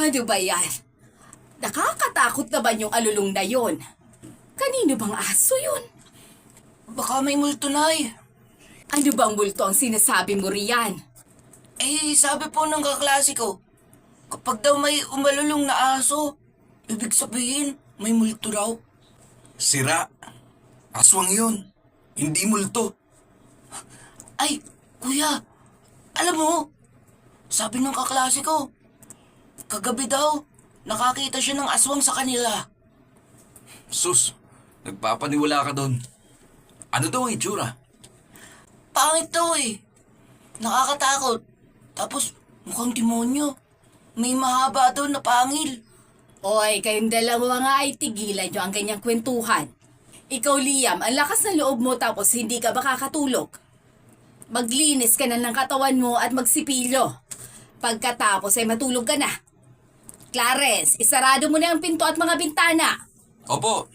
Ano ba yan? Nakakatakot naman yung alulong na yon. Kanino bang aso yun? Baka may multo, Nay. Ano bang multo ang sinasabi mo riyan? Sabi po ng kaklase ko, kapag daw may umalulong na aso, ibig sabihin, may multo raw. Sira. Aswang yun. Hindi multo. Ay, kuya, alam mo, sabi ng kaklase ko, kagabi daw, nakakita siya ng aswang sa kanila. Sus, nagpapaniwala ka doon. Ano daw ang itsura? Pangit daw eh. Nakakatakot. Tapos, mukhang demonyo. May mahaba daw na pangil. Oy, kayong dalawa nga ay tigilan nyo ang ganyang kwentuhan. Ikaw, Liam, ang lakas ng loob mo tapos hindi ka makakatulog. Maglinis ka na ng katawan mo at magsipilyo. Pagkatapos ay matulog ka na. Clarence, isarado mo na ang pinto at mga bintana. Opo,